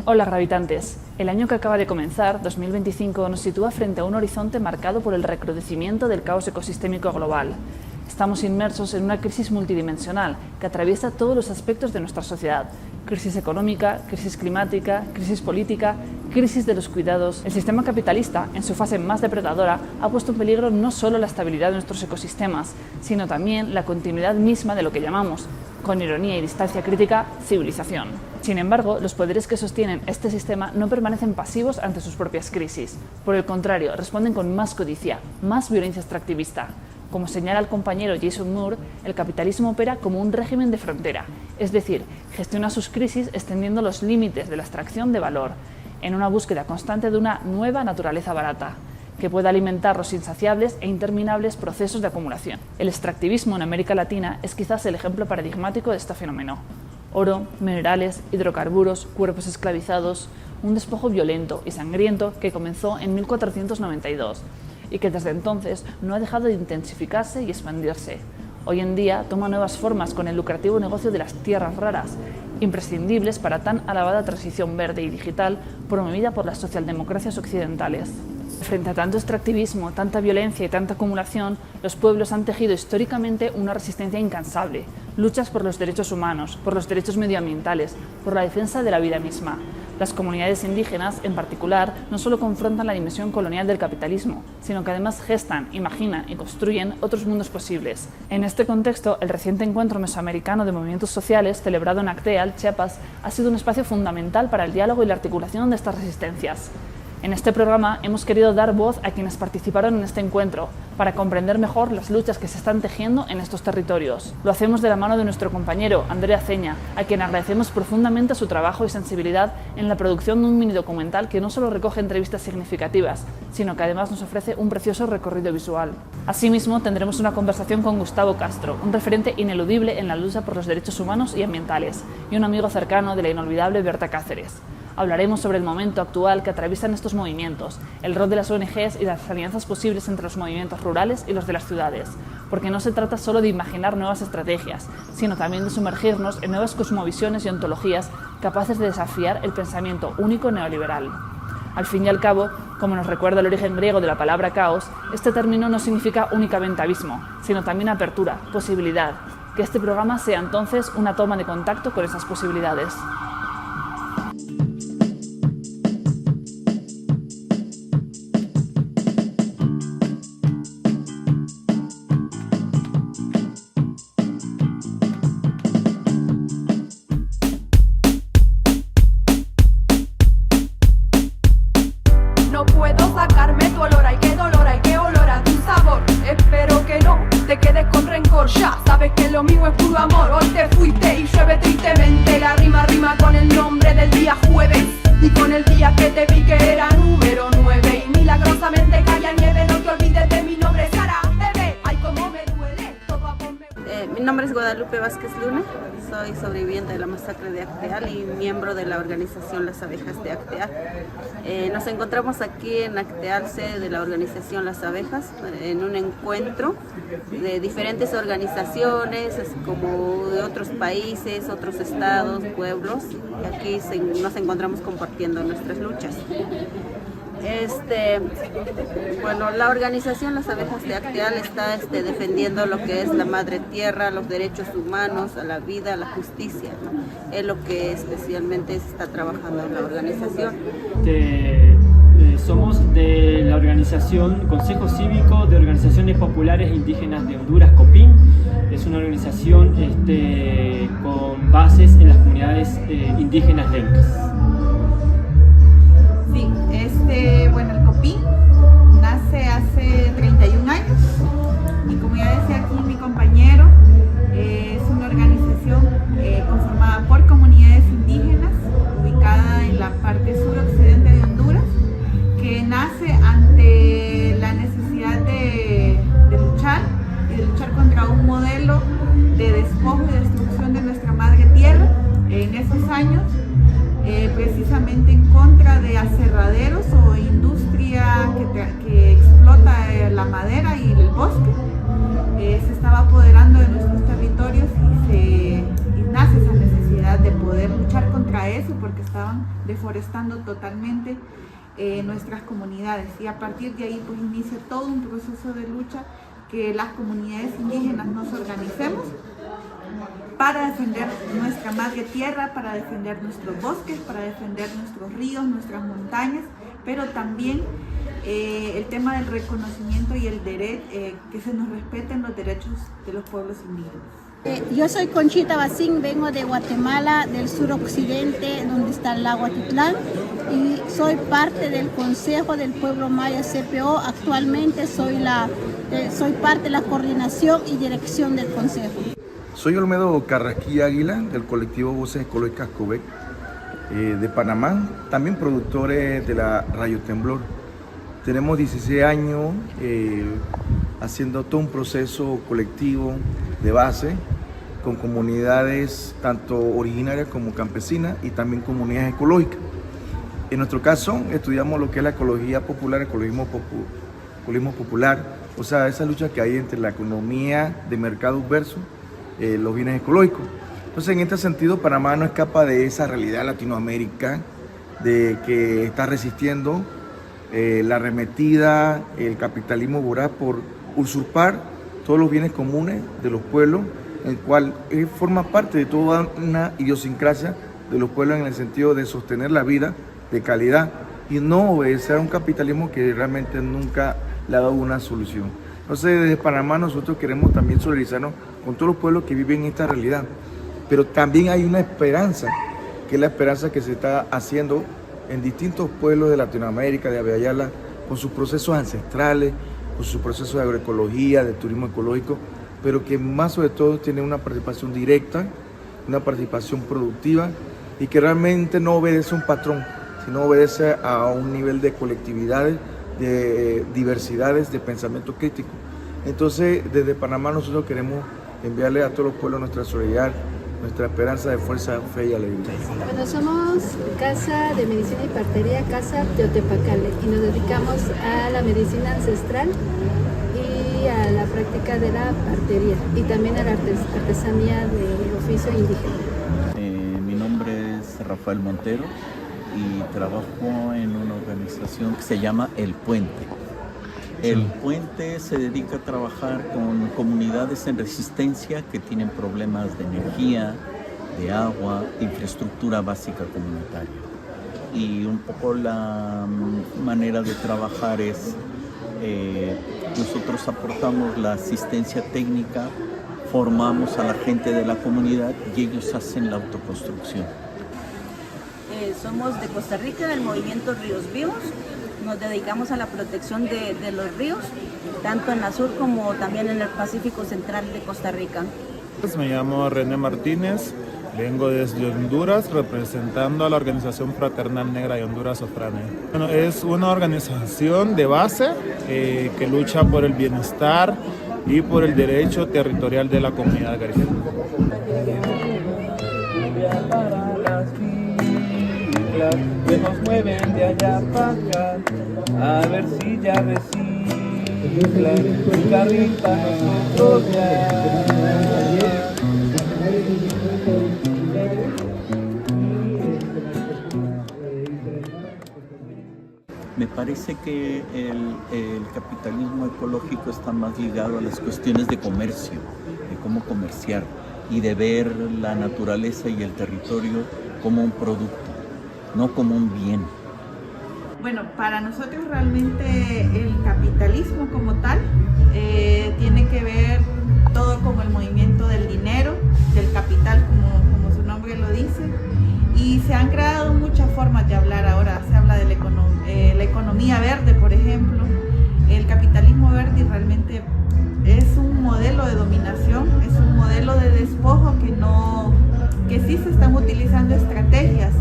Hola gravitantes, el año que acaba de comenzar, 2025, nos sitúa frente a un horizonte marcado por el recrudecimiento del caos ecosistémico global. Estamos inmersos en una crisis multidimensional que atraviesa todos los aspectos de nuestra sociedad. Crisis económica, crisis climática, crisis política, crisis de los cuidados. El sistema capitalista, en su fase más depredadora, ha puesto en peligro no solo la estabilidad de nuestros ecosistemas, sino también la continuidad misma de lo que llamamos, con ironía y distancia crítica, civilización. Sin embargo, los poderes que sostienen este sistema no permanecen pasivos ante sus propias crisis. Por el contrario, responden con más codicia, más violencia extractivista. Como señala el compañero Jason Moore, el capitalismo opera como un régimen de frontera, es decir, gestiona sus crisis extendiendo los límites de la extracción de valor, en una búsqueda constante de una nueva naturaleza barata, que pueda alimentar los insaciables e interminables procesos de acumulación. El extractivismo en América Latina es quizás el ejemplo paradigmático de este fenómeno. Oro, minerales, hidrocarburos, cuerpos esclavizados, un despojo violento y sangriento que comenzó en 1492 y que desde entonces no ha dejado de intensificarse y expandirse. Hoy en día toma nuevas formas con el lucrativo negocio de las tierras raras, imprescindibles para tan alabada transición verde y digital promovida por las socialdemocracias occidentales. Frente a tanto extractivismo, tanta violencia y tanta acumulación, los pueblos han tejido históricamente una resistencia incansable, luchas por los derechos humanos, por los derechos medioambientales, por la defensa de la vida misma. Las comunidades indígenas, en particular, no solo confrontan la dimensión colonial del capitalismo, sino que además gestan, imaginan y construyen otros mundos posibles. En este contexto, el reciente encuentro mesoamericano de movimientos sociales, celebrado en Acteal, Chiapas, ha sido un espacio fundamental para el diálogo y la articulación de estas resistencias. En este programa hemos querido dar voz a quienes participaron en este encuentro, para comprender mejor las luchas que se están tejiendo en estos territorios. Lo hacemos de la mano de nuestro compañero, Andrea Ceña, a quien agradecemos profundamente su trabajo y sensibilidad en la producción de un mini documental que no solo recoge entrevistas significativas, sino que además nos ofrece un precioso recorrido visual. Asimismo, tendremos una conversación con Gustavo Castro, un referente ineludible en la lucha por los derechos humanos y ambientales, y un amigo cercano de la inolvidable Berta Cáceres. Hablaremos sobre el momento actual que atraviesan estos movimientos, el rol de las ONGs y las alianzas posibles entre los movimientos rurales y los de las ciudades, porque no se trata solo de imaginar nuevas estrategias, sino también de sumergirnos en nuevas cosmovisiones y ontologías capaces de desafiar el pensamiento único neoliberal. Al fin y al cabo, como nos recuerda el origen griego de la palabra caos, este término no significa únicamente abismo, sino también apertura, posibilidad. Que este programa sea entonces una toma de contacto con esas posibilidades. No puedo sacarme tu olor, ay qué dolor, ay qué olor a tu sabor. Espero que no te quedes con rencor, ya sabes que lo mío es puro amor. Hoy te fuiste y llueve tristemente, la rima con el nombre del día jueves y con el día que te vi que era número 9 y milagrosamente caía nieve. No te olvides de mi nombre, Sara, bebé, ay cómo me duele, todo amor me... Mi nombre es Guadalupe Vázquez Luna, soy sobreviviente de la masacre de Acteal y miembro de la organización Las Abejas de Acteal. Nos encontramos aquí en Acteal, sede de la organización Las Abejas, en un encuentro de diferentes organizaciones, como de otros países, otros estados, pueblos. Y aquí nos encontramos compartiendo nuestras luchas. Bueno, la organización Las Abejas de Acteal está defendiendo lo que es la madre tierra, los derechos humanos, a la vida, a la justicia, ¿no? Es lo que especialmente se está trabajando en la organización. Somos de la organización Consejo Cívico de Organizaciones Populares Indígenas de Honduras, COPIN. Es una organización con bases en las comunidades indígenas lencas. Sí, bueno, el COPIN nace hace 31 años y como ya decía aquí mi compañero, es una organización conformada por comunidades indígenas ubicada en la parte suroccidente de Honduras, que nace ante la necesidad de luchar contra un modelo de despojo y destrucción de nuestra madre tierra en esos años. Precisamente en contra de aserraderos o industria que explota la madera y el bosque. Se estaba apoderando de nuestros territorios y nace esa necesidad de poder luchar contra eso, porque estaban deforestando totalmente nuestras comunidades, y a partir de ahí pues inicia todo un proceso de lucha, que las comunidades indígenas nos organicemos para defender nuestra madre tierra, para defender nuestros bosques, para defender nuestros ríos, nuestras montañas, pero también el tema del reconocimiento y el derecho, que se nos respeten los derechos de los pueblos indígenas. Yo soy Conchita Bacín, vengo de Guatemala, del suroccidente, donde está el lago Atitlán, y soy parte del Consejo del Pueblo Maya CPO. Actualmente soy parte de la coordinación y dirección del Consejo. Soy Olmedo Carrasquilla Águila, del colectivo Voces Ecológicas COVEC de Panamá, también productores de la Radio Temblor. Tenemos 16 años haciendo todo un proceso colectivo de base con comunidades tanto originarias como campesinas y también comunidades ecológicas. En nuestro caso estudiamos lo que es la ecología popular, ecologismo popular, o sea, esa lucha que hay entre la economía de mercado versus los bienes ecológicos. Entonces, en este sentido, Panamá no escapa de esa realidad latinoamérica de que está resistiendo la arremetida, el capitalismo voraz por usurpar todos los bienes comunes de los pueblos, el cual forma parte de toda una idiosincrasia de los pueblos en el sentido de sostener la vida de calidad y no obedecer a un capitalismo que realmente nunca le ha dado una solución. Entonces, desde Panamá nosotros queremos también solidarizarnos con todos los pueblos que viven esta realidad, pero también hay una esperanza, que es la esperanza que se está haciendo en distintos pueblos de Latinoamérica, de Abya-Yala, con sus procesos ancestrales, con sus procesos de agroecología, de turismo ecológico, pero que más sobre todo tiene una participación directa, una participación productiva y que realmente no obedece a un patrón, sino obedece a un nivel de colectividades, de diversidades, de pensamiento crítico. Entonces, desde Panamá nosotros queremos enviarle a todos los pueblos nuestra solidaridad, nuestra esperanza de fuerza, fe y alegría. Bueno, somos Casa de Medicina y Partería, Casa Teotepacale, y nos dedicamos a la medicina ancestral y a la práctica de la partería y también a la artesanía de oficio indígena. Mi nombre es Rafael Montero y trabajo en una organización que se llama El Puente. El Puente se dedica a trabajar con comunidades en resistencia que tienen problemas de energía, de agua, de infraestructura básica comunitaria. Y un poco la manera de trabajar es, nosotros aportamos la asistencia técnica, formamos a la gente de la comunidad y ellos hacen la autoconstrucción. Somos de Costa Rica, del movimiento Ríos Vivos. Nos dedicamos a la protección de los ríos, tanto en la sur como también en el Pacífico Central de Costa Rica. Me llamo René Martínez, vengo desde Honduras representando a la Organización Fraternal Negra de Honduras, OFRANE. Bueno, es una organización de base que lucha por el bienestar y por el derecho territorial de la comunidad garífuna. Que nos mueven de allá para acá, a ver si ya reciclan, su carrita nosotros ya. Me parece que el capitalismo ecológico está más ligado a las cuestiones de comercio, de cómo comerciar y de ver la naturaleza y el territorio como un producto, no como un bien. Bueno, para nosotros realmente el capitalismo como tal tiene que ver todo con el movimiento del dinero, del capital, como su nombre lo dice, y se han creado muchas formas de hablar ahora. Se habla de la economía verde, por ejemplo. El capitalismo verde realmente es un modelo de dominación, es un modelo de despojo que sí se están utilizando estrategias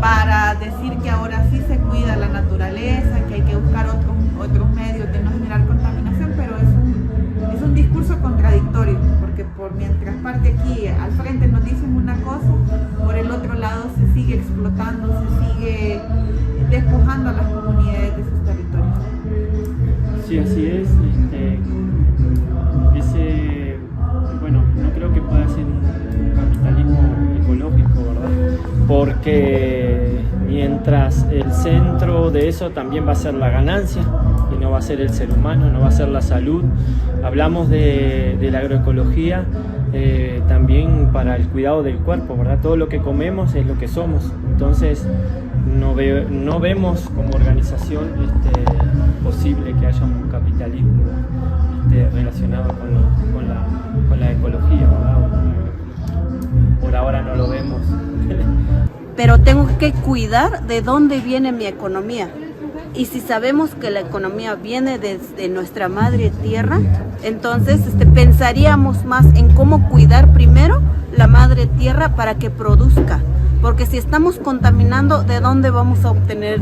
para decir que ahora sí se cuida la naturaleza, que hay que buscar otros medios de no generar contaminación, pero es un discurso contradictorio, porque mientras parte aquí al frente nos dicen una cosa, por el otro lado se sigue explotando, se sigue despojando a las comunidades de sus territorios. Sí, así es. Bueno, no creo que pueda ser un capitalismo ecológico, ¿verdad? porque mientras el centro de eso también va a ser la ganancia y no va a ser el ser humano, no va a ser la salud. Hablamos de la agroecología también para el cuidado del cuerpo, ¿verdad? Todo lo que comemos es lo que somos, entonces no vemos como organización posible que haya un capitalismo relacionado con la ecología, ¿verdad? Por ahora no lo vemos. Pero tengo que cuidar de dónde viene mi economía. Y si sabemos que la economía viene desde nuestra madre tierra, entonces pensaríamos más en cómo cuidar primero la madre tierra para que produzca. Porque si estamos contaminando, ¿de dónde vamos a obtener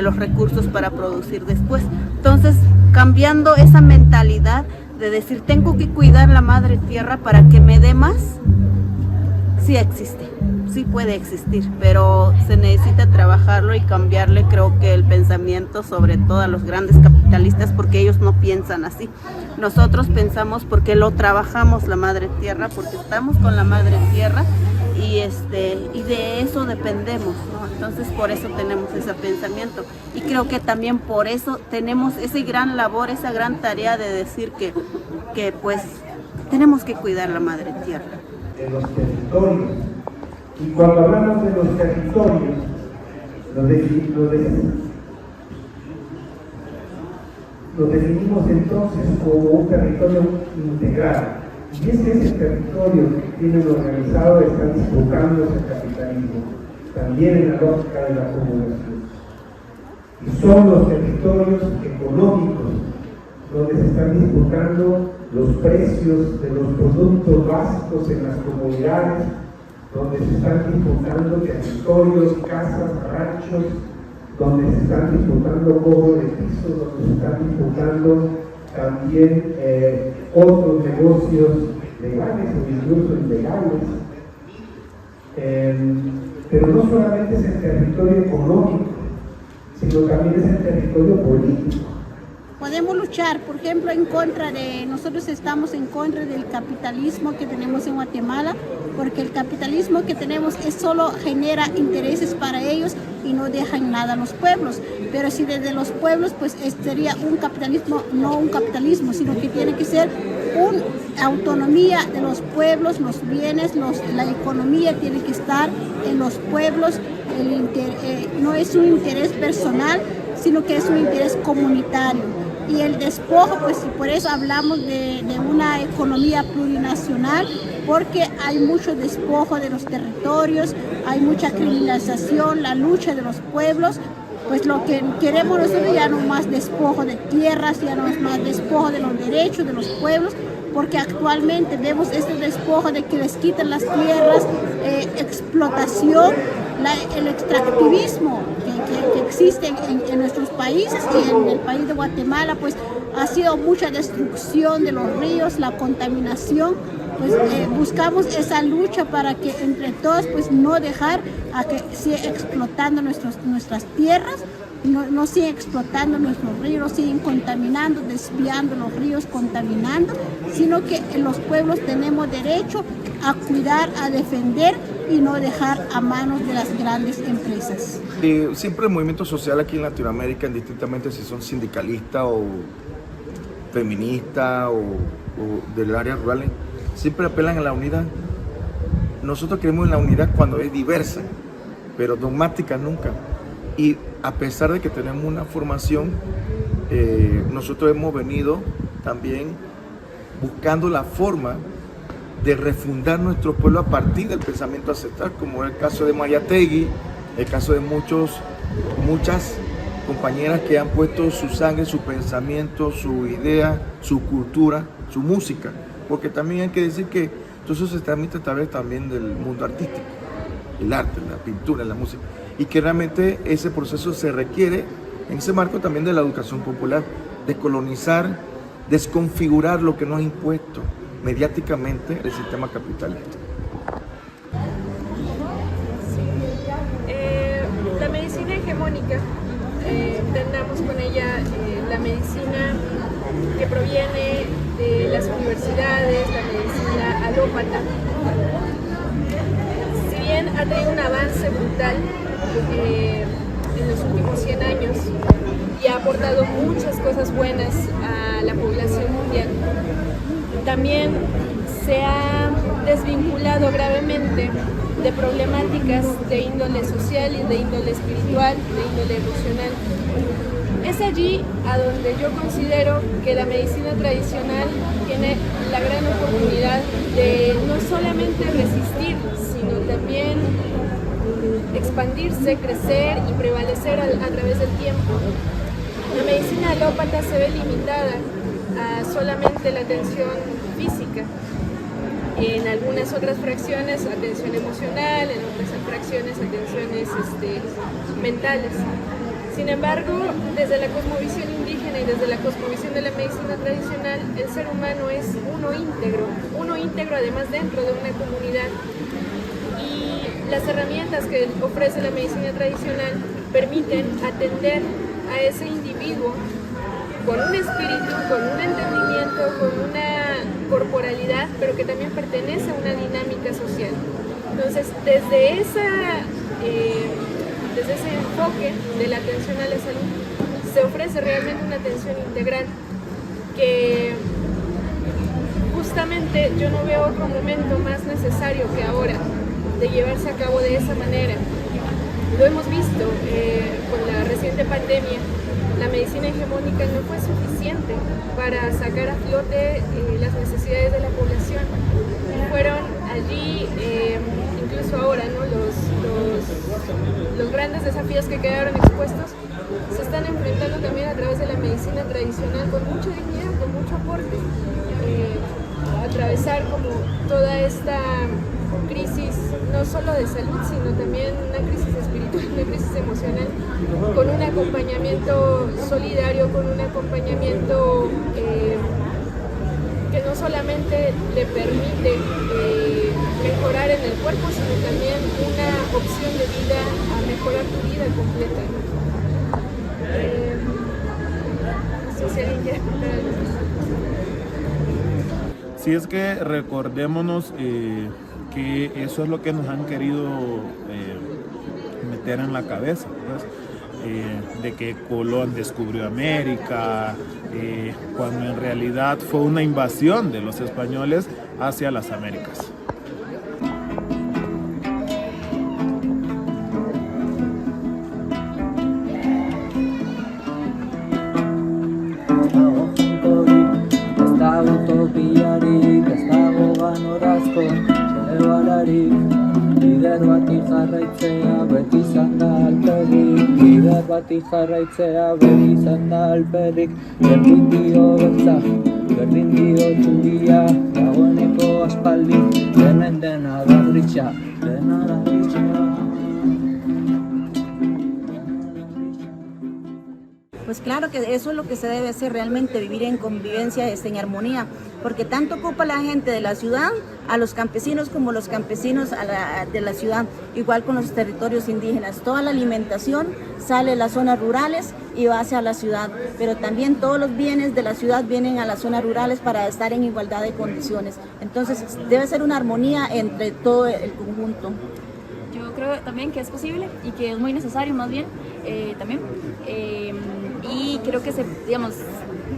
los recursos para producir después? Entonces, cambiando esa mentalidad de decir, tengo que cuidar la madre tierra para que me dé más, sí existe, sí puede existir, pero se necesita trabajarlo y cambiarle, creo que el pensamiento, sobre todo a los grandes capitalistas, porque ellos no piensan así. Nosotros pensamos porque lo trabajamos la madre tierra, porque estamos con la madre tierra y de eso dependemos, ¿no? Entonces por eso tenemos ese pensamiento y creo que también por eso tenemos esa gran labor, esa gran tarea de decir que pues tenemos que cuidar la madre tierra. De los territorios, y cuando hablamos de los territorios lo definimos entonces como un territorio integral. Y es que ese territorio que tienen organizado está disputando ese capitalismo, también en la lógica de la acumulación. Y son los territorios económicos donde se están disputando los precios de los productos básicos en las comunidades, donde se están disputando territorios, casas, ranchos, donde se están disputando cobro de pisos, donde se están disputando también otros negocios legales o incluso ilegales. Pero no solamente es el territorio económico, sino también es el territorio político. Podemos luchar, por ejemplo, nosotros estamos en contra del capitalismo que tenemos en Guatemala, porque el capitalismo que tenemos solo genera intereses para ellos y no dejan nada a los pueblos. Pero si desde los pueblos, pues sería un capitalismo, no un capitalismo, sino que tiene que ser una autonomía de los pueblos, los bienes, la economía tiene que estar en los pueblos, no es un interés personal, sino que es un interés comunitario. Y el despojo, pues por eso hablamos de una economía plurinacional, porque hay mucho despojo de los territorios, hay mucha criminalización, la lucha de los pueblos. Pues lo que queremos nosotros ya no más despojo de tierras, ya no es más despojo de los derechos de los pueblos, porque actualmente vemos este despojo de que les quitan las tierras, explotación, el extractivismo que existe en nuestros países y en el país de Guatemala, pues ha sido mucha destrucción de los ríos, la contaminación. Pues buscamos esa lucha para que entre todos pues no dejar a que siga explotando nuestras tierras, no siguen explotando nuestros ríos, siguen contaminando, desviando los ríos, contaminando, sino que los pueblos tenemos derecho a cuidar, a defender y no dejar a manos de las grandes empresas. Siempre el movimiento social aquí en Latinoamérica, indistintamente si son sindicalistas o feministas o del área rural, siempre apelan a la unidad. Nosotros creemos en la unidad cuando es diversa, pero dogmática nunca. Y a pesar de que tenemos una formación, nosotros hemos venido también buscando la forma de refundar nuestro pueblo a partir del pensamiento ancestral, como es el caso de Mariátegui, el caso de muchas compañeras que han puesto su sangre, su pensamiento, su idea, su cultura, su música, porque también hay que decir que todo eso se transmite a través también del mundo artístico, el arte, la pintura, la música, y que realmente ese proceso se requiere en ese marco también de la educación popular, descolonizar, desconfigurar lo que nos ha impuesto mediáticamente el sistema capitalista. La medicina hegemónica, entendamos con ella la medicina que proviene de las universidades, la medicina alópata. Si bien ha tenido un avance brutal en los últimos 100 años y ha aportado muchas cosas buenas a la población mundial. También se ha desvinculado gravemente de problemáticas de índole social y de índole espiritual, de índole emocional. Es allí a donde yo considero que la medicina tradicional tiene la gran oportunidad de no solamente resistir, sino también expandirse, crecer y prevalecer a través del tiempo. La medicina alópata se ve limitada a solamente la atención física. En algunas otras fracciones, atención emocional, en otras fracciones, atenciones mentales. Sin embargo, desde la cosmovisión indígena y desde la cosmovisión de la medicina tradicional, el ser humano es uno íntegro además dentro de una comunidad. Y las herramientas que ofrece la medicina tradicional permiten atender a ese individuo con un espíritu, con un entendimiento, con una corporalidad, pero que también pertenece a una dinámica social. Entonces, desde ese enfoque de la atención a la salud, se ofrece realmente una atención integral que justamente yo no veo otro momento más necesario que ahora de llevarse a cabo de esa manera. Lo hemos visto con la reciente pandemia. La medicina hegemónica no fue suficiente para sacar a flote las necesidades de la población. Fueron allí, incluso ahora, ¿no? los grandes desafíos que quedaron expuestos se están enfrentando también a través de la medicina tradicional con mucha dignidad, con mucho aporte. Atravesar como toda esta crisis, no solo de salud, sino también una crisis espiritual, una crisis emocional, con un acompañamiento solidario, con un acompañamiento que no solamente le permite mejorar en el cuerpo, sino también una opción de vida a mejorar tu vida completa. No sé si alguien quiere preguntar algo. Si es que recordémonos que eso es lo que nos han querido meter en la cabeza, pues, de que Colón descubrió América, cuando en realidad fue una invasión de los españoles hacia las Américas. Bati jarraitzea beti izan da alperrik, berdin dio beltza, berdin dio txuria, dagoeneko aspaldi, hemen dena da gritxa, dena da gritxa. Pues claro que eso es lo que se debe hacer realmente, vivir en convivencia, en armonía, porque tanto ocupa la gente de la ciudad, a los campesinos como los campesinos de la ciudad, igual con los territorios indígenas. Toda la alimentación sale de las zonas rurales y va hacia la ciudad, pero también todos los bienes de la ciudad vienen a las zonas rurales para estar en igualdad de condiciones. Entonces debe ser una armonía entre todo el conjunto. Yo creo también que es posible y que es muy necesario más bien también. Y creo que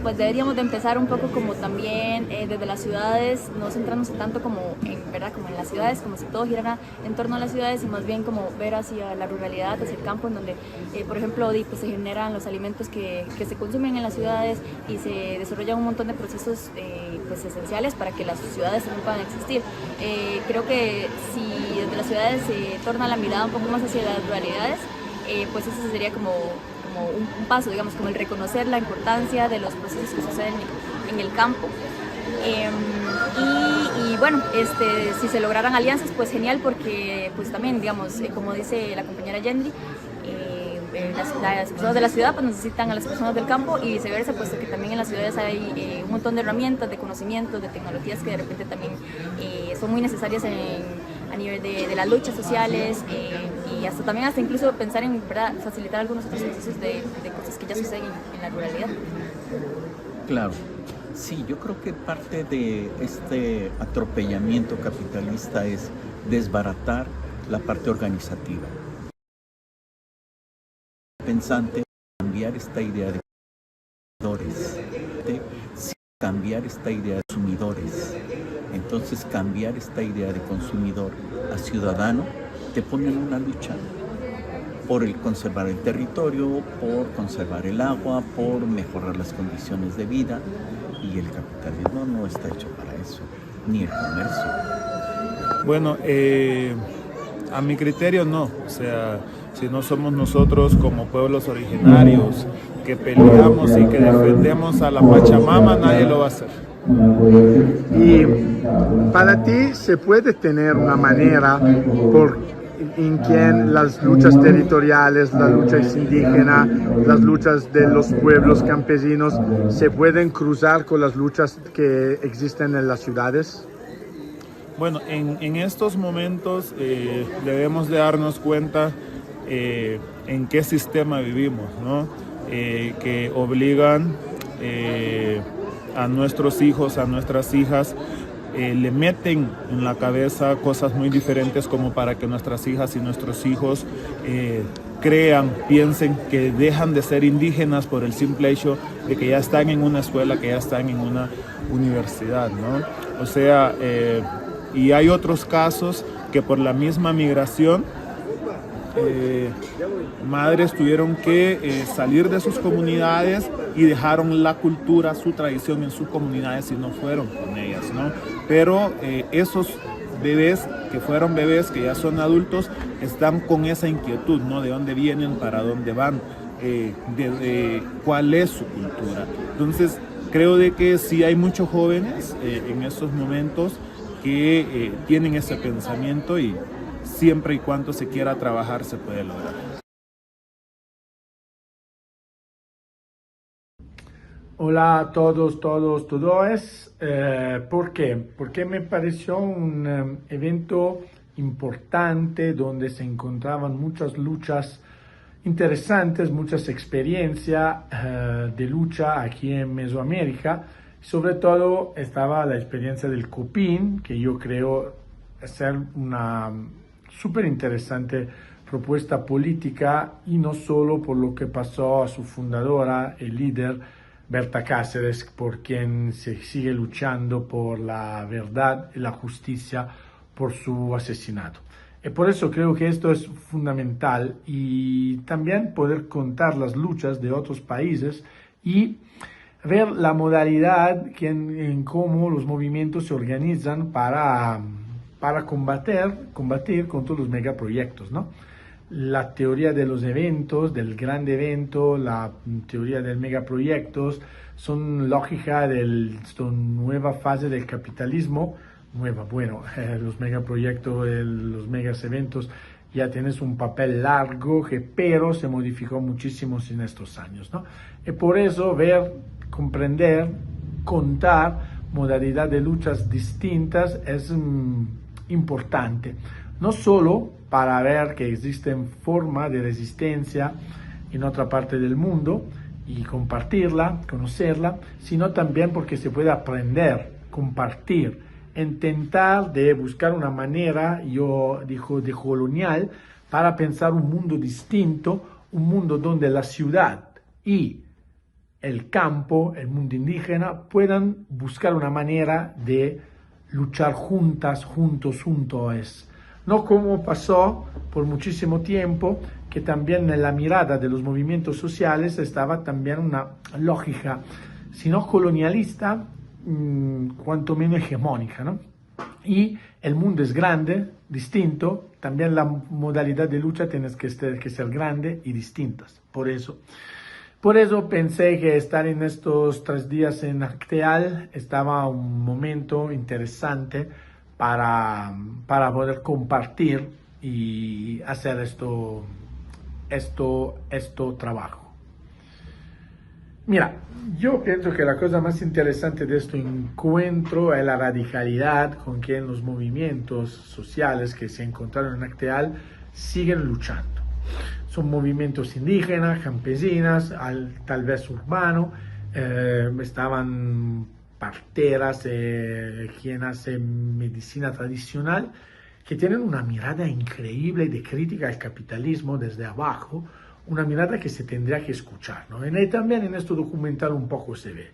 pues deberíamos de empezar un poco como también desde las ciudades, no centrarnos tanto como en las ciudades, como si todo girara en torno a las ciudades, y más bien como ver hacia la ruralidad, hacia el campo, en donde por ejemplo pues se generan los alimentos que se consumen en las ciudades y se desarrollan un montón de procesos pues esenciales para que las ciudades también puedan existir. Creo que si desde las ciudades se torna la mirada un poco más hacia las ruralidades, pues eso sería como un paso, digamos, como el reconocer la importancia de los procesos que suceden en el campo. Y bueno, si se lograran alianzas, pues genial, porque pues también, digamos, como dice la compañera Yendri, las personas de la ciudad pues necesitan a las personas del campo y viceversa, puesto que también en las ciudades hay un montón de herramientas, de conocimientos, de tecnologías que de repente también son muy necesarias a nivel de las luchas sociales, y hasta incluso pensar en facilitar algunos otros procesos de cosas que ya suceden en la ruralidad. Claro, sí, yo creo que parte de este atropellamiento capitalista es desbaratar la parte organizativa. pensante, cambiar esta idea de consumidores, cambiar esta idea de consumidores. Entonces, cambiar esta idea de consumidor a ciudadano te pone en una lucha por el conservar el territorio, por conservar el agua, por mejorar las condiciones de vida, y el capitalismo no está hecho para eso, ni el comercio. Bueno, a mi criterio no, o sea, si no somos nosotros como pueblos originarios que peleamos y que defendemos a la Pachamama, nadie lo va a hacer. Y para ti se puede tener una manera en que las luchas territoriales, las luchas indígenas, las luchas de los pueblos campesinos se pueden cruzar con las luchas que existen en las ciudades. Bueno, en estos momentos debemos de darnos cuenta en qué sistema vivimos, ¿no? Que obligan a nuestros hijos, a nuestras hijas, le meten en la cabeza cosas muy diferentes como para que nuestras hijas y nuestros hijos crean, piensen que dejan de ser indígenas por el simple hecho de que ya están en una escuela, que ya están en una universidad, ¿no? O sea, y hay otros casos que por la misma migración madres tuvieron que salir de sus comunidades y dejaron la cultura, su tradición en sus comunidades y no fueron con ellas, ¿no? Pero esos bebés que fueron bebés, que ya son adultos, están con esa inquietud, ¿no? De dónde vienen, para dónde van, cuál es su cultura. Entonces, creo de que sí hay muchos jóvenes en estos momentos que tienen ese pensamiento, y siempre y cuando se quiera trabajar se puede lograr. Hola a todos. ¿Por qué? Porque me pareció un evento importante donde se encontraban muchas luchas interesantes, muchas experiencias de lucha aquí en Mesoamérica. Sobre todo estaba la experiencia del Copín, que yo creo ser una súper interesante propuesta política, y no solo por lo que pasó a su fundadora, el líder Berta Cáceres, por quien se sigue luchando por la verdad y la justicia por su asesinato. Y por eso creo que esto es fundamental, y también poder contar las luchas de otros países y ver la modalidad en cómo los movimientos se organizan para combatir contra los megaproyectos, ¿no? La teoría de los eventos, del gran evento, la teoría del megaproyectos, son lógica de esta nueva fase del capitalismo. Los megaproyectos, los megas eventos ya tienes un papel largo, pero se modificó muchísimo en estos años, ¿no? Y por eso comprender, contar modalidad de luchas distintas es importante, no solo para ver que existen formas de resistencia en otra parte del mundo y compartirla, conocerla, sino también porque se puede aprender, compartir, intentar de buscar una manera, de colonial, para pensar un mundo distinto, un mundo donde la ciudad y el campo, el mundo indígena, puedan buscar una manera de luchar juntos, no como pasó por muchísimo tiempo, que también en la mirada de los movimientos sociales estaba también una lógica, si no colonialista, cuanto menos hegemónica, ¿no? Y el mundo es grande, distinto, también la modalidad de lucha tiene que ser grande y distintas. Por eso pensé que estar en estos 3 días en Acteal estaba un momento interesante para poder compartir y hacer esto trabajo. Mira, yo pienso que la cosa más interesante de este encuentro es la radicalidad con que los movimientos sociales que se encontraron en Acteal siguen luchando. Son movimientos indígenas, campesinas, tal vez urbanos, estaban parteras, quien hace medicina tradicional, que tienen una mirada increíble de crítica al capitalismo desde abajo, una mirada que se tendría que escuchar, ¿no? Y también en este documental un poco se ve.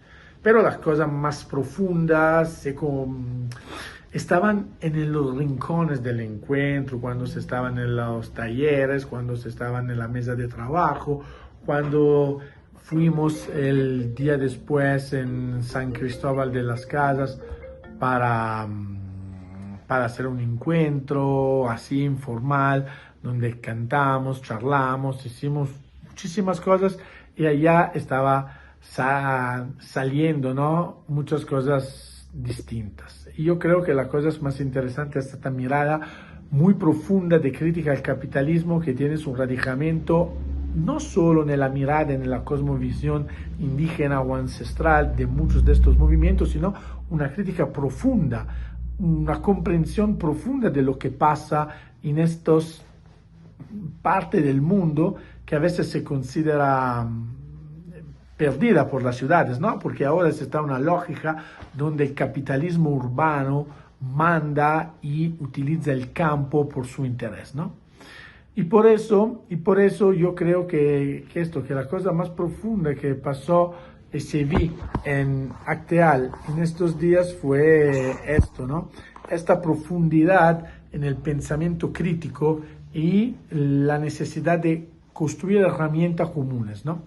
Pero las cosas más profundas estaban en los rincones del encuentro, cuando se estaban en los talleres, cuando se estaban en la mesa de trabajo, cuando fuimos el día después en San Cristóbal de las Casas para hacer un encuentro así informal, donde cantamos, charlamos, hicimos muchísimas cosas y allá estaba saliendo, ¿no? Muchas cosas distintas. Y yo creo que la cosa más interesante es esta mirada muy profunda de crítica al capitalismo que tiene su radicamiento no solo en la mirada, en la cosmovisión indígena o ancestral de muchos de estos movimientos, sino una crítica profunda, una comprensión profunda de lo que pasa en estos parte del mundo que a veces se considera perdida por las ciudades, ¿no? Porque ahora se está una lógica donde el capitalismo urbano manda y utiliza el campo por su interés, ¿no? Y por eso yo creo que la cosa más profunda que pasó y se vi en Acteal en estos días fue esto, ¿no? Esta profundidad en el pensamiento crítico y la necesidad de construir herramientas comunes, ¿no?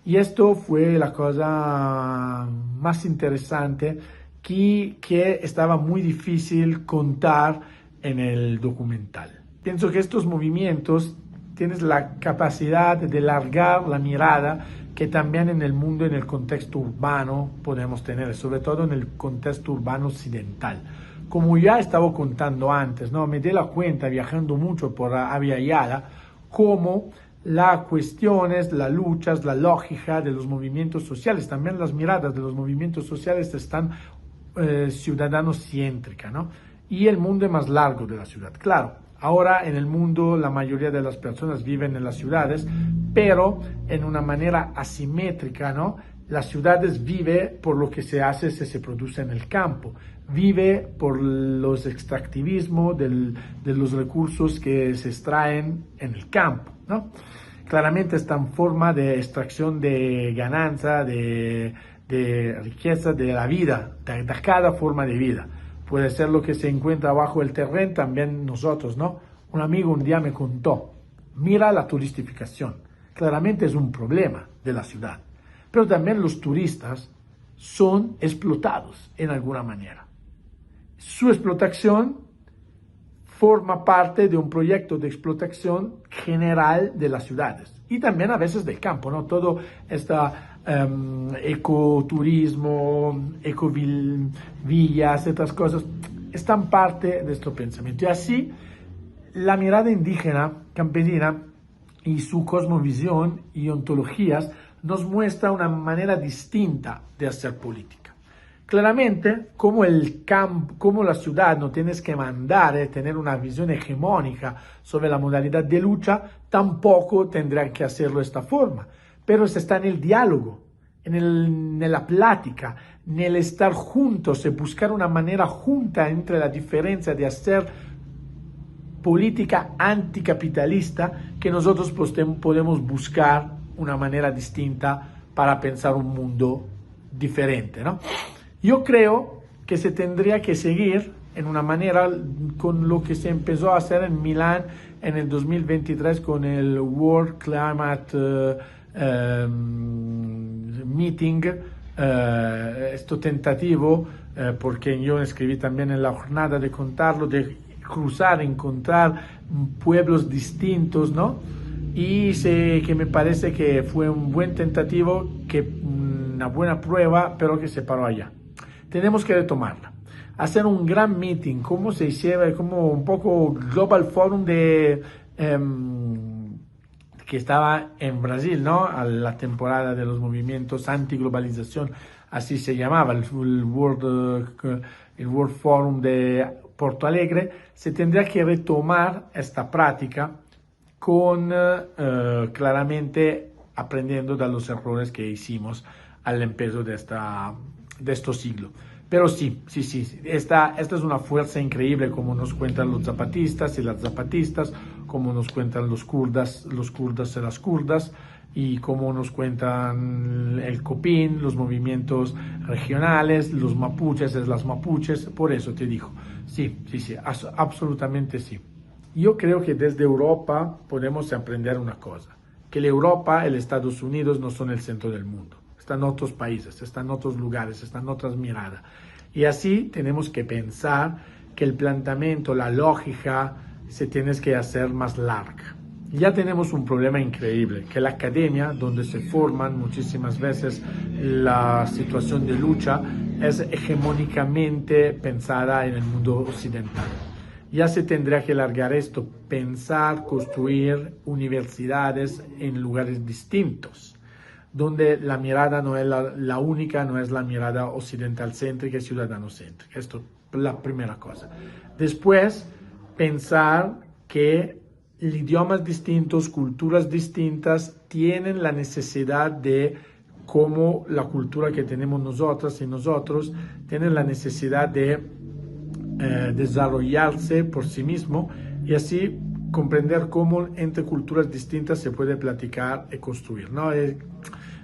Y esto fue la cosa más interesante que estaba muy difícil contar en el documental. Pienso que estos movimientos tienen la capacidad de largar la mirada que también en el mundo, en el contexto urbano podemos tener, sobre todo en el contexto urbano occidental. Como ya estaba contando antes, ¿no? Me di la cuenta viajando mucho por Abya Yala, cómo las cuestiones, las luchas, la lógica de los movimientos sociales, también las miradas de los movimientos sociales están ciudadanos céntricas, ¿no? Y el mundo es más largo de la ciudad. Claro, ahora en el mundo la mayoría de las personas viven en las ciudades, pero en una manera asimétrica, ¿no? Las ciudades viven por lo que se hace si se produce en el campo, vive por los extractivismos de los recursos que se extraen en el campo, ¿no? Claramente está en forma de extracción de ganancia, de riqueza de la vida, de cada forma de vida. Puede ser lo que se encuentra bajo el terreno, también nosotros, ¿no? Un amigo un día me contó, mira la turistificación, claramente es un problema de la ciudad, pero también los turistas son explotados en alguna manera. Su explotación forma parte de un proyecto de explotación general de las ciudades y también a veces del campo, ¿no? Todo ecoturismo, ecovillas, estas cosas están parte de este pensamiento. Y así la mirada indígena, campesina y su cosmovisión y ontologías nos muestra una manera distinta de hacer política. Claramente, como la ciudad no tienes que mandar, tener una visión hegemónica sobre la modalidad de lucha, tampoco tendrán que hacerlo de esta forma. Pero se está en el diálogo, en la plática, en el estar juntos, en buscar una manera junta entre la diferencia de hacer política anticapitalista, que nosotros podemos buscar una manera distinta para pensar un mundo diferente, ¿no? Yo creo que se tendría que seguir en una manera con lo que se empezó a hacer en Milán en el 2023 con el World Climate Meeting, esto tentativo, porque yo escribí también en la jornada de contarlo, de cruzar, encontrar pueblos distintos, ¿no? Y que me parece que fue un buen tentativo, una buena prueba, pero que se paró allá. Tenemos que retomarla, hacer un gran meeting, como se hiciera, como un poco Global Forum que estaba en Brasil, ¿no? A la temporada de los movimientos antiglobalización, así se llamaba, el World Forum de Porto Alegre. Se tendría que retomar esta práctica con claramente aprendiendo de los errores que hicimos al empezar de estos siglos. Pero sí, esta es una fuerza increíble, como nos cuentan los zapatistas y las zapatistas, como nos cuentan los kurdas y las kurdas, y como nos cuentan el Copín, los movimientos regionales, los mapuches, las mapuches. Por eso te digo, sí, absolutamente sí. Yo creo que desde Europa podemos aprender una cosa, que la Europa y los Estados Unidos no son el centro del mundo. Están otros países, están otros lugares, están otras miradas. Y así tenemos que pensar que el planteamiento, la lógica, se tiene que hacer más larga. Ya tenemos un problema increíble, que la academia, donde se forman muchísimas veces la situación de lucha, es hegemónicamente pensada en el mundo occidental. Ya se tendría que largar esto, pensar, construir universidades en lugares distintos, donde la mirada no es la única, no es la mirada occidental céntrica y ciudadano céntrica. Esto es la primera cosa. Después, pensar que idiomas distintos, culturas distintas, tienen la necesidad de, como la cultura que tenemos nosotras y nosotros, tienen la necesidad de desarrollarse por sí mismo y así comprender cómo entre culturas distintas se puede platicar y construir, ¿no?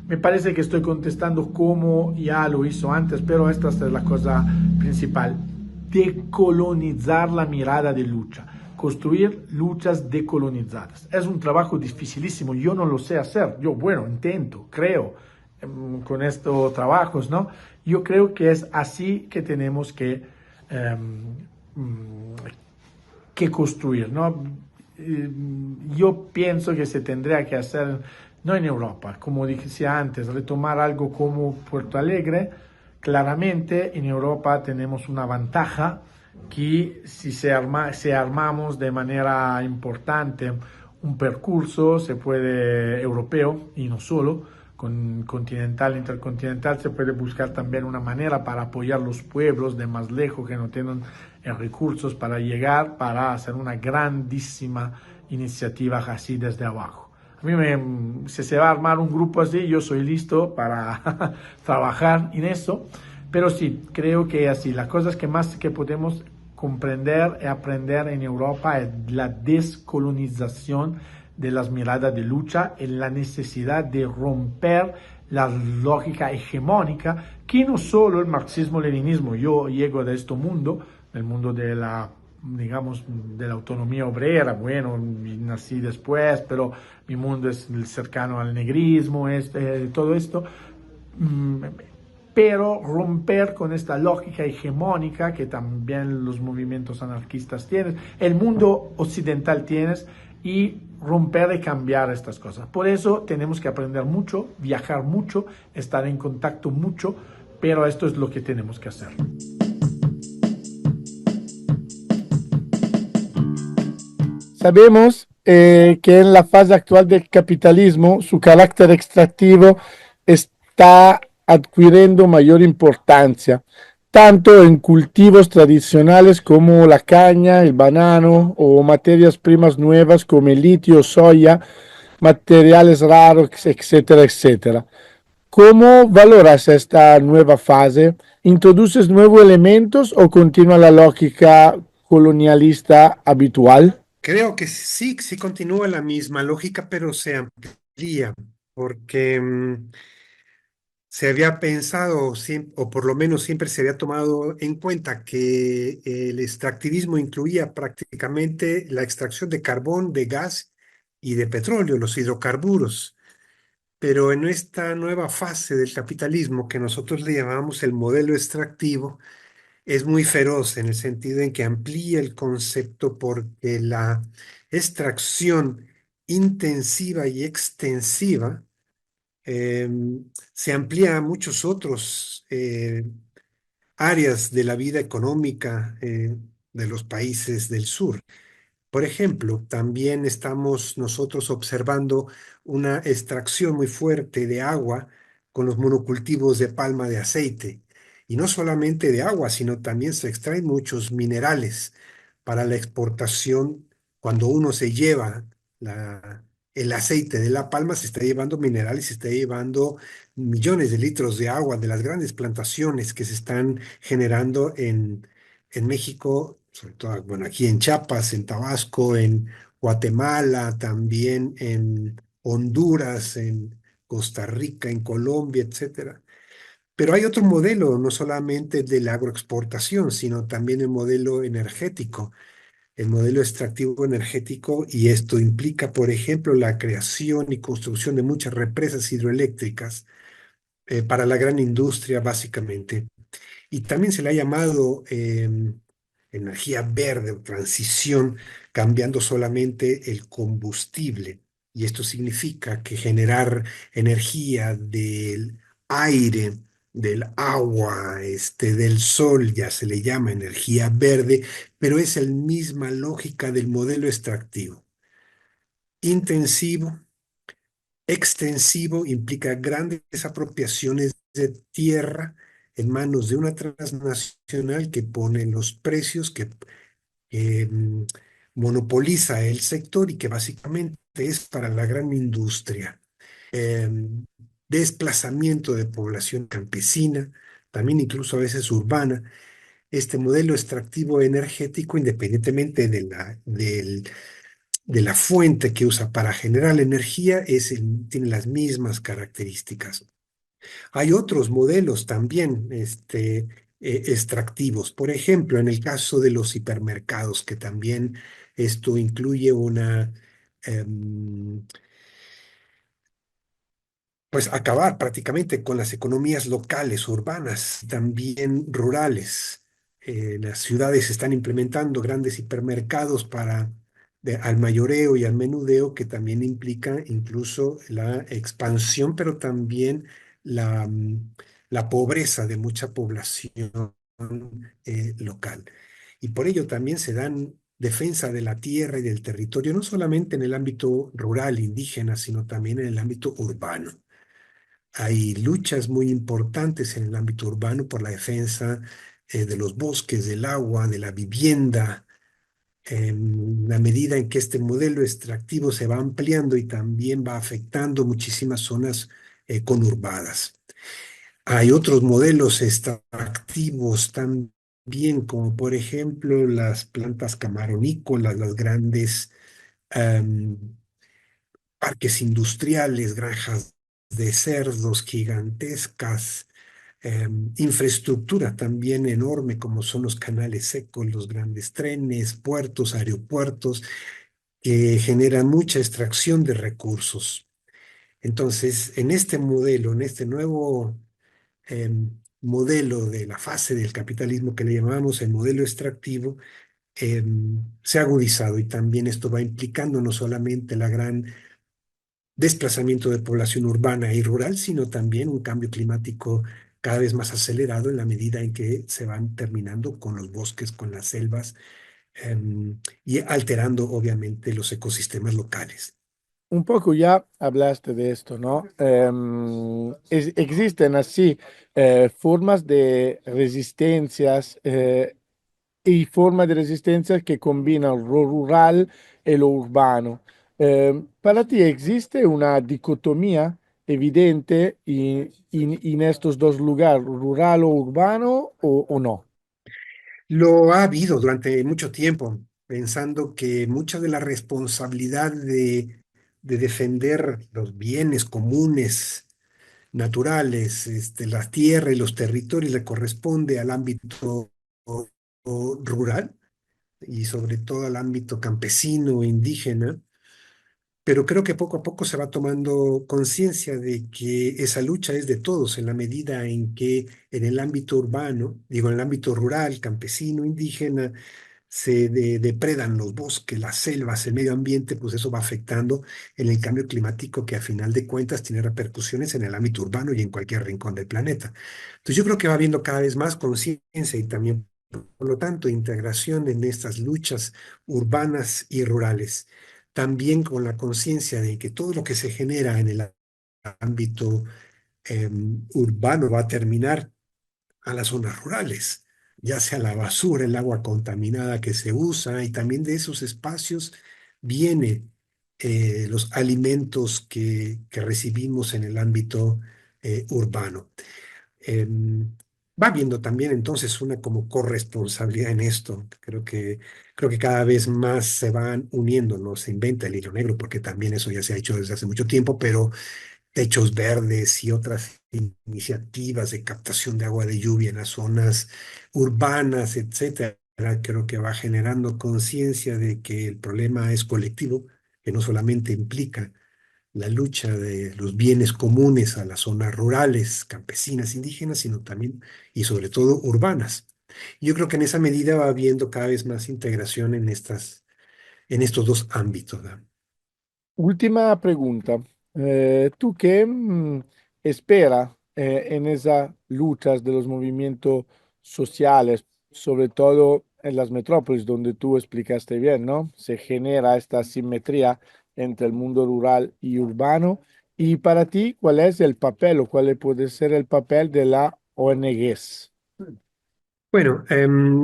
Me parece que estoy contestando como ya lo hizo antes, pero esta es la cosa principal. Decolonizar la mirada de lucha. Construir luchas decolonizadas. Es un trabajo dificilísimo, yo no lo sé hacer. Yo, bueno, intento, creo, con estos trabajos, ¿no? Yo creo que es así que tenemos que construir, ¿no? Yo pienso que se tendría que hacer, no en Europa, como decía antes, retomar algo como Puerto Alegre. Claramente en Europa tenemos una ventaja que si armamos de manera importante un percurso, se puede europeo y no solo, con continental, intercontinental, se puede buscar también una manera para apoyar los pueblos de más lejos que no tienen recursos para llegar, para hacer una grandísima iniciativa así desde abajo. A mí si se va a armar un grupo así, yo soy listo para trabajar en eso, pero sí, creo que así, las cosas que más que podemos comprender y aprender en Europa es la descolonización de las miradas de lucha, en la necesidad de romper la lógica hegemónica, que no solo el marxismo-leninismo, yo llego de este mundo, del mundo de la, digamos, de la autonomía obrera, bueno, nací después, pero mi mundo es cercano al negrismo, todo esto, pero romper con esta lógica hegemónica que también los movimientos anarquistas tienen, el mundo occidental tienes, y romper y cambiar estas cosas. Por eso tenemos que aprender mucho, viajar mucho, estar en contacto mucho, pero esto es lo que tenemos que hacer. Sabemos que en la fase actual del capitalismo su carácter extractivo está adquiriendo mayor importancia, tanto en cultivos tradicionales como la caña, el banano o materias primas nuevas como el litio, soya, materiales raros, etcétera, etcétera. ¿Cómo valoras esta nueva fase? ¿Introduces nuevos elementos o continúa la lógica colonialista habitual? Creo que sí, sí continúa la misma lógica, pero se amplía, porque se había pensado, o por lo menos siempre se había tomado en cuenta que el extractivismo incluía prácticamente la extracción de carbón, de gas y de petróleo, los hidrocarburos. Pero en esta nueva fase del capitalismo, que nosotros le llamamos el modelo extractivo, es muy feroz en el sentido en que amplía el concepto porque la extracción intensiva y extensiva se amplía a muchos otros áreas de la vida económica de los países del sur. Por ejemplo, también estamos nosotros observando una extracción muy fuerte de agua con los monocultivos de palma de aceite. Y no solamente de agua, sino también se extraen muchos minerales para la exportación. Cuando uno se lleva el aceite de la palma, se está llevando minerales, se está llevando millones de litros de agua de las grandes plantaciones que se están generando en México, sobre todo, bueno, aquí en Chiapas, en Tabasco, en Guatemala, también en Honduras, en Costa Rica, en Colombia, etcétera. Pero hay otro modelo, no solamente de la agroexportación, sino también el modelo energético, el modelo extractivo energético, y esto implica, por ejemplo, la creación y construcción de muchas represas hidroeléctricas para la gran industria, básicamente. Y también se le ha llamado energía verde o transición, cambiando solamente el combustible. Y esto significa que generar energía del aire, del agua, del sol, ya se le llama energía verde, pero es la misma lógica del modelo extractivo. Intensivo, extensivo, implica grandes apropiaciones de tierra en manos de una transnacional que pone los precios, que monopoliza el sector y que básicamente es para la gran industria. Desplazamiento de población campesina, también incluso a veces urbana. Este modelo extractivo energético, independientemente de la fuente que usa para generar la energía, tiene las mismas características. Hay otros modelos también extractivos. Por ejemplo, en el caso de los hipermercados, que también esto incluye em, pues acabar prácticamente con las economías locales, urbanas, también rurales. Las ciudades están implementando grandes hipermercados al mayoreo y al menudeo, que también implica incluso la expansión, pero también la pobreza de mucha población local. Y por ello también se dan defensa de la tierra y del territorio, no solamente en el ámbito rural, indígena, sino también en el ámbito urbano. Hay luchas muy importantes en el ámbito urbano por la defensa de los bosques, del agua, de la vivienda, en la medida en que este modelo extractivo se va ampliando y también va afectando muchísimas zonas conurbadas. Hay otros modelos extractivos también, como por ejemplo las plantas camaronícolas, las grandes em, parques industriales, granjas de cerdos gigantescas, infraestructura también enorme como son los canales secos, los grandes trenes, puertos, aeropuertos, que generan mucha extracción de recursos. Entonces, en este modelo, en este nuevo modelo de la fase del capitalismo que le llamamos el modelo extractivo, se ha agudizado, y también esto va implicando no solamente la gran desplazamiento de población urbana y rural, sino también un cambio climático cada vez más acelerado en la medida en que se van terminando con los bosques, con las selvas, y alterando obviamente los ecosistemas locales. Un poco ya hablaste de esto, ¿no? Existen así formas de resistencias y formas de resistencia que combinan lo rural y lo urbano. Para ti, ¿existe una dicotomía evidente en estos dos lugares, rural o urbano, o no? Lo ha habido durante mucho tiempo, pensando que mucha de la responsabilidad de defender los bienes comunes, naturales, la tierra y los territorios, le corresponde al ámbito rural y sobre todo al ámbito campesino e indígena. Pero creo que poco a poco se va tomando conciencia de que esa lucha es de todos, en la medida en que en el ámbito urbano, digo, en el ámbito rural, campesino, indígena, se depredan los bosques, las selvas, el medio ambiente, pues eso va afectando en el cambio climático, que a final de cuentas tiene repercusiones en el ámbito urbano y en cualquier rincón del planeta. Entonces yo creo que va habiendo cada vez más conciencia y también, por lo tanto, integración en estas luchas urbanas y rurales. También con la conciencia de que todo lo que se genera en el ámbito urbano va a terminar a las zonas rurales, ya sea la basura, el agua contaminada que se usa, y también de esos espacios vienen los alimentos que recibimos en el ámbito urbano. va habiendo también entonces una como corresponsabilidad en esto. Creo que cada vez más se van uniendo, no se inventa el hilo negro, porque también eso ya se ha hecho desde hace mucho tiempo, pero techos verdes y otras iniciativas de captación de agua de lluvia en las zonas urbanas, etcétera, creo que va generando conciencia de que el problema es colectivo, que no solamente implica la lucha de los bienes comunes a las zonas rurales, campesinas, indígenas, sino también y sobre todo urbanas. Yo creo que en esa medida va habiendo cada vez más integración en estos dos ámbitos, ¿no? Última pregunta. ¿Tú qué esperas en esas luchas de los movimientos sociales, sobre todo en las metrópolis, donde tú explicaste bien, ¿no? Se genera esta simetría entre el mundo rural y urbano. Y para ti, ¿cuál es el papel o cuál puede ser el papel de la ONGs? Bueno,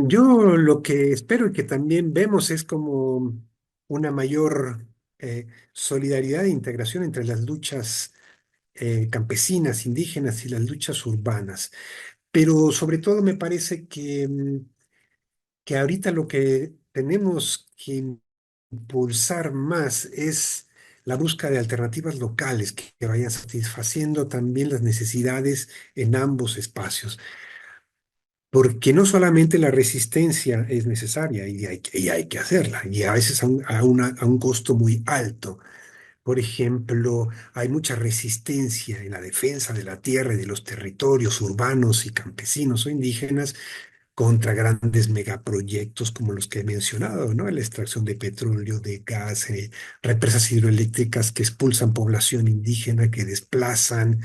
yo lo que espero y que también vemos es como una mayor solidaridad e integración entre las luchas campesinas, indígenas y las luchas urbanas. Pero sobre todo me parece que ahorita lo que tenemos que impulsar más es la búsqueda de alternativas locales que vayan satisfaciendo también las necesidades en ambos espacios. Porque no solamente la resistencia es necesaria y hay que hacerla, y a veces a un costo muy alto. Por ejemplo, hay mucha resistencia en la defensa de la tierra y de los territorios urbanos y campesinos o indígenas contra grandes megaproyectos como los que he mencionado, ¿no? La extracción de petróleo, de gas, represas hidroeléctricas que expulsan población indígena, que desplazan,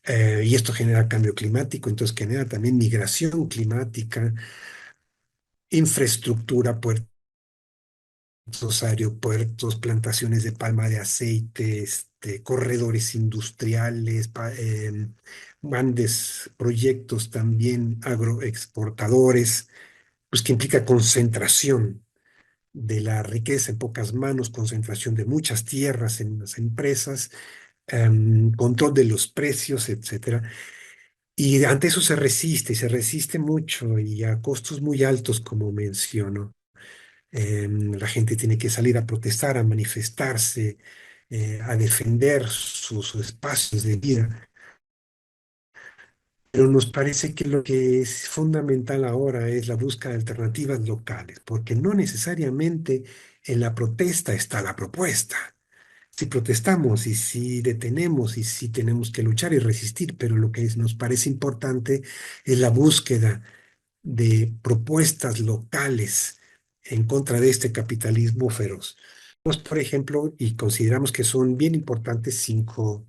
y esto genera cambio climático, entonces genera también migración climática, infraestructura, puertos, aeropuertos, plantaciones de palma de aceite, corredores industriales, grandes proyectos también agroexportadores, pues que implica concentración de la riqueza en pocas manos, concentración de muchas tierras en las empresas, control de los precios, etcétera. Y ante eso se resiste, y se resiste mucho, y a costos muy altos, como menciono. La gente tiene que salir a protestar, a manifestarse, a defender sus espacios de vida. Pero nos parece que lo que es fundamental ahora es la búsqueda de alternativas locales, porque no necesariamente en la protesta está la propuesta. Si protestamos y si detenemos y si tenemos que luchar y resistir, pero lo que nos parece importante es la búsqueda de propuestas locales en contra de este capitalismo feroz. Por ejemplo, y consideramos que son bien importantes cinco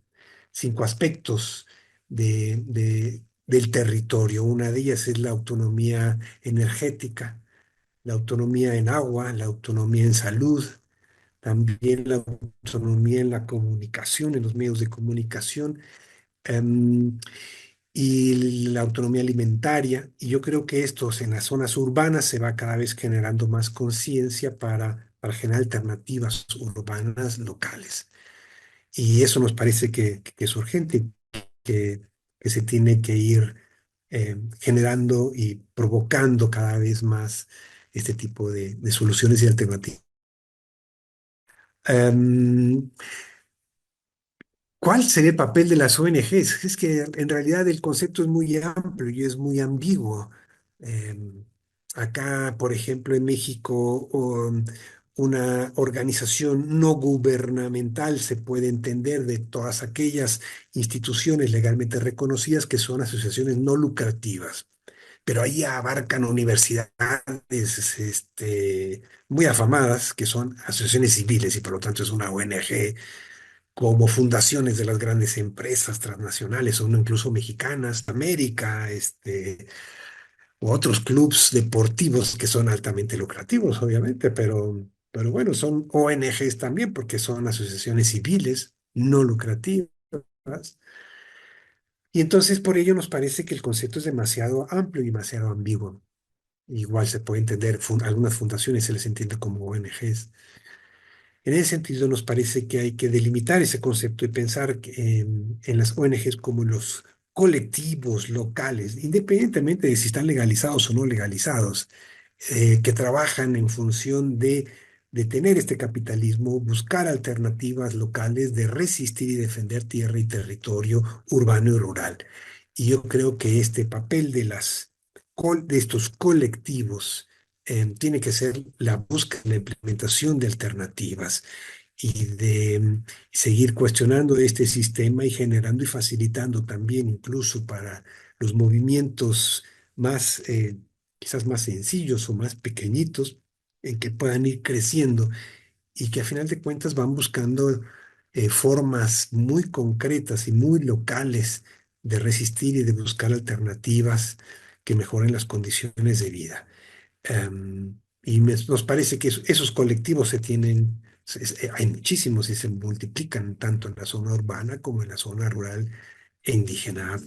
aspectos del territorio. Una de ellas es la autonomía energética, la autonomía en agua, la autonomía en salud, también la autonomía en la comunicación, en los medios de comunicación, em, y la autonomía alimentaria. Y yo creo que estos en las zonas urbanas se va cada vez generando más conciencia para generar alternativas urbanas locales. Y eso nos parece que es urgente, que, que se tiene que ir generando y provocando cada vez más este tipo de soluciones y alternativas. Em, ¿Cuál sería el papel de las ONGs? Es que en realidad el concepto es muy amplio y es muy ambiguo. Eh, Acá, por ejemplo, en México, una organización no gubernamental se puede entender de todas aquellas instituciones legalmente reconocidas que son asociaciones no lucrativas, pero ahí abarcan universidades, muy afamadas, que son asociaciones civiles y por lo tanto es una ONG, como fundaciones de las grandes empresas transnacionales o no incluso mexicanas, América, u otros clubes deportivos que son altamente lucrativos, obviamente, pero bueno, son ONGs también porque son asociaciones civiles no lucrativas. Y entonces por ello nos parece que el concepto es demasiado amplio y demasiado ambiguo. Igual se puede entender, algunas fundaciones se les entiende como ONGs. En ese sentido, nos parece que hay que delimitar ese concepto y pensar en las ONGs como los colectivos locales, independientemente de si están legalizados o no legalizados, que trabajan en función de tener este capitalismo, buscar alternativas locales, de resistir y defender tierra y territorio urbano y rural. Y yo creo que este papel de estos colectivos tiene que ser la búsqueda, la implementación de alternativas y de seguir cuestionando este sistema y generando y facilitando también incluso para los movimientos más, quizás más sencillos o más pequeñitos, en que puedan ir creciendo y que a final de cuentas van buscando formas muy concretas y muy locales de resistir y de buscar alternativas que mejoren las condiciones de vida. Nos parece que esos colectivos hay muchísimos y se multiplican tanto en la zona urbana como en la zona rural e indígena.